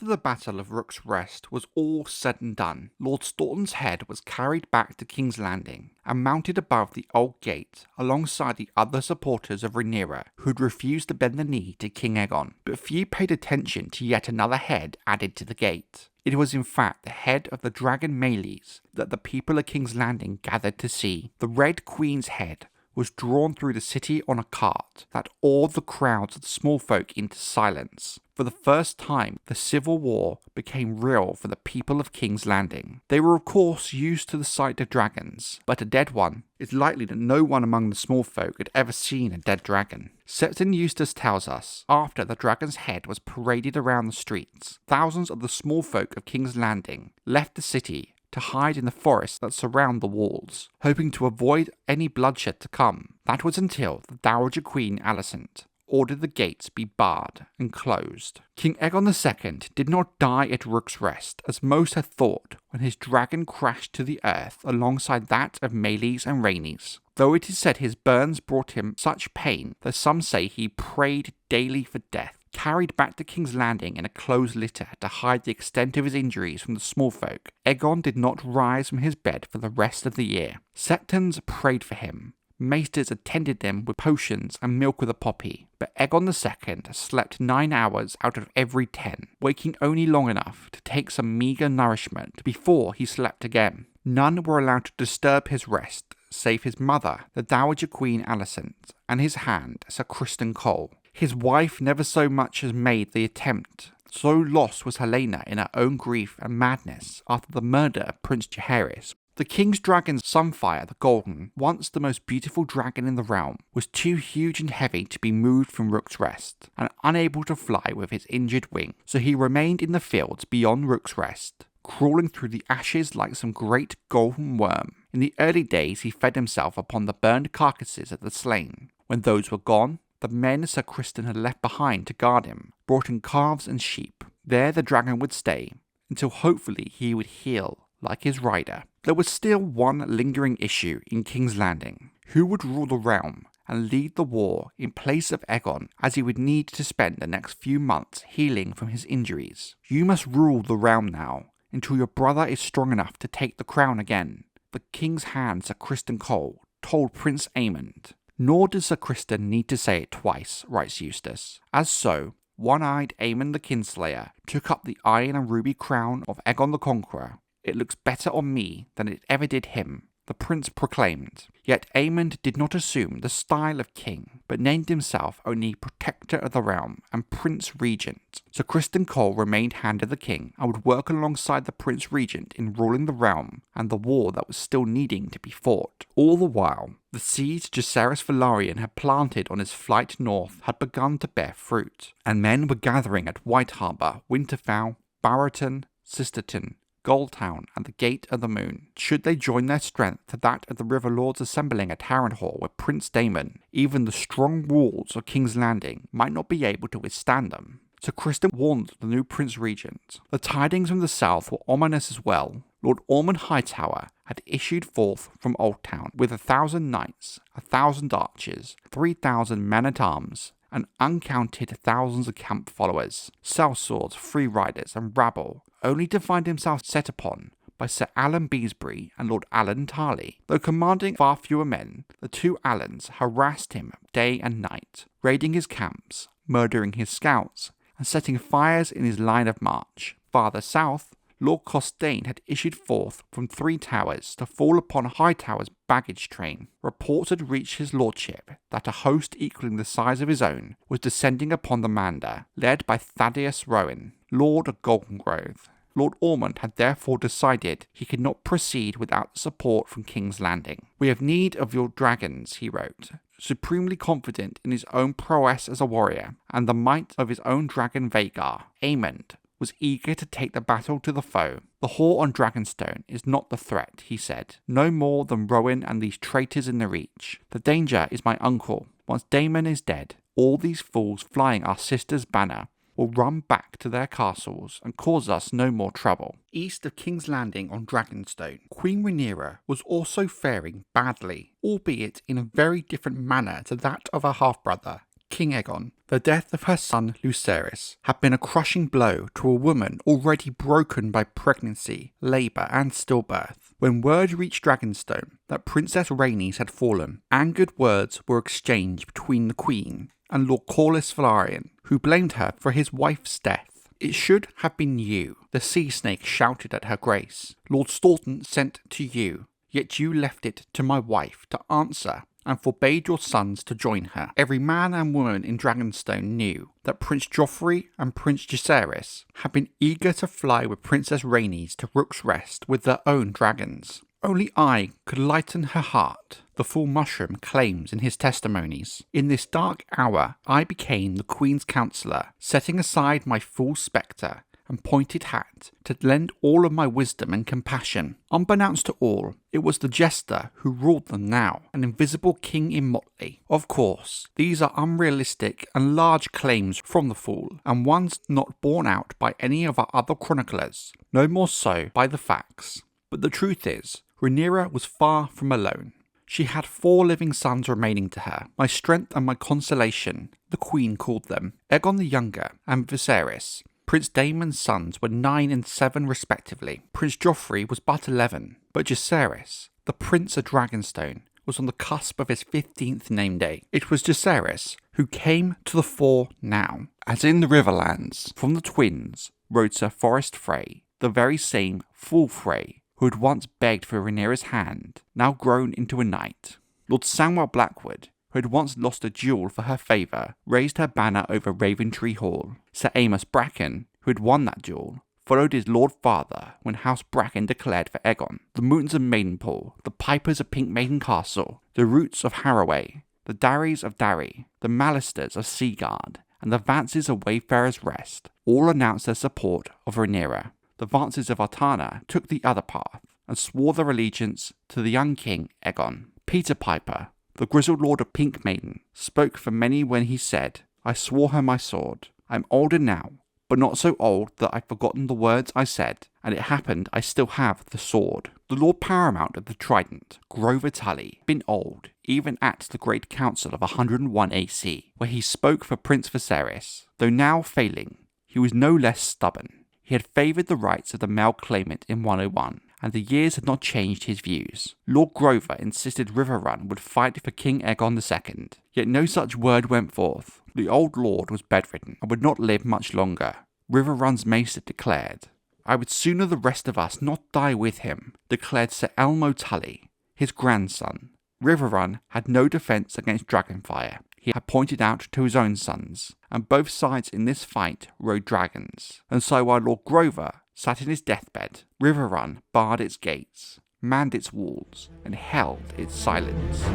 After the Battle of Rook's Rest was all said and done, Lord Staunton's head was carried back to King's Landing and mounted above the old gate alongside the other supporters of Rhaenyra who'd refused to bend the knee to King Aegon. But few paid attention to yet another head added to the gate. It was in fact the head of the dragon Meleys that the people of King's Landing gathered to see. The Red Queen's head was drawn through the city on a cart that awed the crowds of the small folk into silence. For the first time, the civil war became real for the people of King's Landing. They were of course used to the sight of dragons, but a dead one is likely that no one among the small folk had ever seen a dead dragon. Septon Eustace tells us, after the dragon's head was paraded around the streets, thousands of the small folk of King's Landing left the city to hide in the forests that surround the walls, hoping to avoid any bloodshed to come. That was until the Dowager Queen Alicent ordered the gates be barred and closed. King Aegon II did not die at Rook's Rest, as most had thought, when his dragon crashed to the earth alongside that of Meleys and Rhaenys. Though it is said his burns brought him such pain that some say he prayed daily for death. Carried back to King's Landing in a closed litter to hide the extent of his injuries from the small folk, Aegon did not rise from his bed for the rest of the year. Septons prayed for him. Maesters attended them with potions and milk with a poppy, but Aegon II slept 9 hours out of every 10, waking only long enough to take some meagre nourishment before he slept again. None were allowed to disturb his rest, save his mother, the Dowager Queen Alicent, and his hand, Sir Criston Cole. His wife never so much as made the attempt. So lost was Helaena in her own grief and madness after the murder of Prince Jaehaerys. The king's dragon Sunfyre the Golden, once the most beautiful dragon in the realm, was too huge and heavy to be moved from Rook's Rest, and unable to fly with his injured wing, so he remained in the fields beyond Rook's Rest, crawling through the ashes like some great golden worm. In the early days he fed himself upon the burned carcasses of the slain. When those were gone, the men Sir Criston had left behind to guard him brought in calves and sheep. There the dragon would stay, until hopefully he would heal like his rider. There was still one lingering issue in King's Landing. Who would rule the realm and lead the war in place of Aegon, as he would need to spend the next few months healing from his injuries? You must rule the realm now, until your brother is strong enough to take the crown again, the king's hand Sir Criston Cole told Prince Aemond. Nor does Sir Criston need to say it twice, writes Eustace. As so, one-eyed Aemond the Kinslayer took up the iron and ruby crown of Aegon the Conqueror. It looks better on me than it ever did him, the prince proclaimed. Yet Aemond did not assume the style of king, but named himself only Protector of the Realm and Prince Regent. Sir Criston Cole remained hand of the king and would work alongside the Prince Regent in ruling the realm and the war that was still needing to be fought. All the while, the seeds Jacaerys Velaryon had planted on his flight north had begun to bear fruit, and men were gathering at White Harbour, Winterfell, Barrowton, Sisterton, Goldtown, and the Gate of the Moon. Should they join their strength to that of the River Lords assembling at Harrenhal with Prince Daemon, even the strong walls of King's Landing might not be able to withstand them. Sir Criston warned the new Prince Regent. The tidings from the south were ominous as well. Lord Aemond Hightower had issued forth from Oldtown with 1,000 knights, 1,000 archers, 3,000 men-at-arms, and uncounted thousands of camp followers, sellswords, free riders, and rabble, only to find himself set upon by Sir Alan Beesbury and Lord Alan Tarley. Though commanding far fewer men, the two Allans harassed him day and night, raiding his camps, murdering his scouts, and setting fires in his line of march. Farther south, Lord Costain had issued forth from Three Towers to fall upon Hightower's baggage train. Reports had reached his lordship that a host equalling the size of his own was descending upon the Mander, led by Thaddeus Rowan, Lord of Goldengrove. Lord Ormond had therefore decided he could not proceed without support from King's Landing. "We have need of your dragons," he wrote. Supremely confident in his own prowess as a warrior and the might of his own dragon Vhagar, Aemond was eager to take the battle to the foe. "The whore on Dragonstone is not the threat," he said, "no more than Rowan and these traitors in the Reach. The danger is my uncle. Once Daemon is dead, all these fools flying our sister's banner will run back to their castles and cause us no more trouble." East of King's Landing on Dragonstone, Queen Rhaenyra was also faring badly, albeit in a very different manner to that of her half-brother, King Aegon. The death of her son Lucerys had been a crushing blow to a woman already broken by pregnancy, labour and stillbirth. When word reached Dragonstone that Princess Rhaenys had fallen, angered words were exchanged between the Queen and Lord Corlys Velaryon, who blamed her for his wife's death. "It should have been you," the sea snake shouted at her grace. "Lord Staunton sent to you, yet you left it to my wife to answer and forbade your sons to join her." Every man and woman in Dragonstone knew that Prince Joffrey and Prince Jacaerys had been eager to fly with Princess Rhaenys to Rook's Rest with their own dragons. "Only I could lighten her heart," the Full Mushroom claims in his testimonies. "In this dark hour I became the Queen's counsellor, setting aside my full spectre and pointed hat to lend all of my wisdom and compassion." Unbeknownst to all, it was the jester who ruled them now, an invisible king in motley. Of course, these are unrealistic and large claims from the Fool, and ones not borne out by any of our other chroniclers, no more so by the facts. But the truth is, Rhaenyra was far from alone. She had 4 living sons remaining to her, my strength and my consolation, the Queen called them, Aegon the Younger and Viserys. Prince Daemon's sons were 9 and 7 respectively. Prince Joffrey was but 11, but Jacaerys, the Prince of Dragonstone, was on the cusp of his 15th name day. It was Jacaerys who came to the fore now. As in the Riverlands, from the twins rode Sir Forrest Frey, the very same Full Frey who had once begged for Rhaenyra's hand, now grown into a knight. Lord Samwell Blackwood, who had once lost a duel for her favour, raised her banner over Raventree Hall. Sir Amos Bracken, who had won that duel, followed his Lord Father when House Bracken declared for Aegon. The Mootons of Maidenpool, the Pipers of Pink Maiden Castle, the Roots of Harroway, the Darries of Darry, the Mallisters of Seaguard, and the Vances of Wayfarer's Rest all announced their support of Rhaenyra. The Vances of Artana took the other path and swore their allegiance to the young king Aegon. Peter Piper, the grizzled lord of Pink Maiden, spoke for many when he said, "I swore her my sword. I'm older now, but not so old that I've forgotten the words I said, and it happened I still have the sword." The Lord Paramount of the Trident, Grover Tully, been old, even at the Great Council of 101 AC, where he spoke for Prince Viserys. Though now failing, he was no less stubborn. He had favoured the rights of the male claimant in 101, and the years had not changed his views. Lord Grover insisted Riverrun would fight for King Aegon II, yet no such word went forth. The old lord was bedridden and would not live much longer. Riverrun's maester declared, "I would sooner the rest of us not die with him," declared Sir Elmo Tully, his grandson. Riverrun had no defence against dragonfire. He had pointed out to his own sons, and both sides in this fight rode dragons. And so while Lord Grover sat in his deathbed, Riverrun barred its gates, manned its walls, and held its silence.